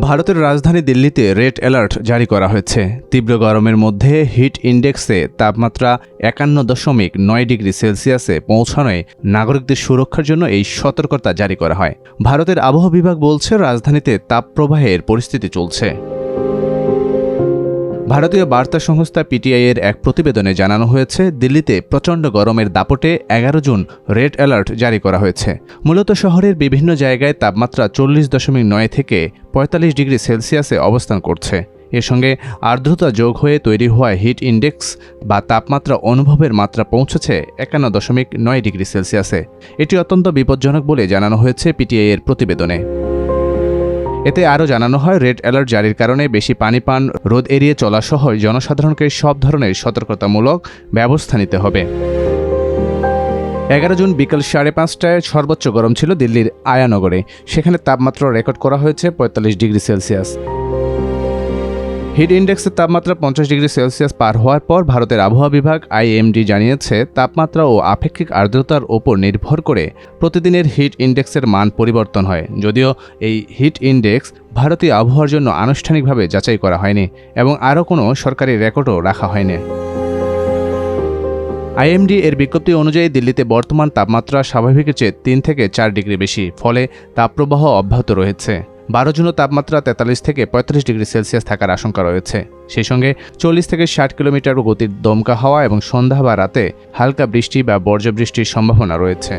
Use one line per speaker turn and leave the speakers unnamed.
ভারতের রাজধানী দিল্লিতে রেড অ্যালার্ট জারি করা হয়েছে। তীব্র গরমের মধ্যে হিট ইন্ডেক্সে তাপমাত্রা ৫১.৯ ডিগ্রি সেলসিয়াসে পৌঁছানোয় নাগরিকদের সুরক্ষার জন্য এই সতর্কতা জারি করা হয়। ভারতের আবহাওয়া বিভাগ বলছে, রাজধানীতে তাপপ্রবাহের পরিস্থিতি চলছে। ভারতীয় বার্তা সংস্থা পিটিআই এর এক প্রতিবেদনে জানানো হয়েছে, দিল্লিতে প্রচণ্ড গরমের দাপটে ১১ জুন রেড অ্যালার্ট জারি করা হয়েছে। মূলত শহরের বিভিন্ন জায়গায় তাপমাত্রা ৪০.৯ থেকে ৪৫ ডিগ্রি সেলসিয়াসে অবস্থান করছে। এর সঙ্গে আর্দ্রতা যোগ হয়ে তৈরি হওয়া হিট ইন্ডেক্স বা তাপমাত্রা অনুভবের মাত্রা পৌঁছেছে ৫১.৯ ডিগ্রি সেলসিয়াসে। এটি অত্যন্ত বিপজ্জনক বলে জানানো হয়েছে পিটিআই এর প্রতিবেদনে। এতে আরও জানানো হয়, রেড অ্যালার্ট জারির কারণে বেশি পানি পান, রোদ এড়িয়ে চলা সহ জনসাধারণকে সব ধরনের সতর্কতামূলক ব্যবস্থা নিতে হবে। ১১ জুন বিকেল ৫:৩০টায় সর্বোচ্চ গরম ছিল দিল্লির আয়ানগরে। সেখানে তাপমাত্রা রেকর্ড করা হয়েছে ৪৫ ডিগ্রি সেলসিয়াস। হিট ইন্ডেক্সের তাপমাত্রা ৫০ ডিগ্রি সেলসিয়াস পার হওয়ার পর ভারতের আবহাওয়া বিভাগ আইএমডি জানিয়েছে, তাপমাত্রা ও আপেক্ষিক আর্দ্রতার ওপর নির্ভর করে প্রতিদিনের হিট ইন্ডেক্সের মান পরিবর্তন হয়। যদিও এই হিট ইন্ডেক্স ভারতীয় আবহাওয়ার জন্য আনুষ্ঠানিকভাবে যাচাই করা হয়নি এবং আরও কোনো সরকারি রেকর্ডও রাখা হয়নি। আইএমডি এর বিজ্ঞপ্তি অনুযায়ী দিল্লিতে বর্তমান তাপমাত্রা স্বাভাবিকের চেয়ে ৩ থেকে ৪ ডিগ্রি বেশি, ফলে তাপপ্রবাহ অব্যাহত রয়েছে। ১২ জুনও তাপমাত্রা ৪৩ থেকে ৩৫ ডিগ্রি সেলসিয়াস থাকার আশঙ্কা রয়েছে। সেই সঙ্গে ৪০ থেকে ৬০ কিলোমিটার গতির দমকা হাওয়া এবং সন্ধ্যা বা রাতে হালকা বৃষ্টি বা বর্জ্যবৃষ্টির সম্ভাবনা রয়েছে।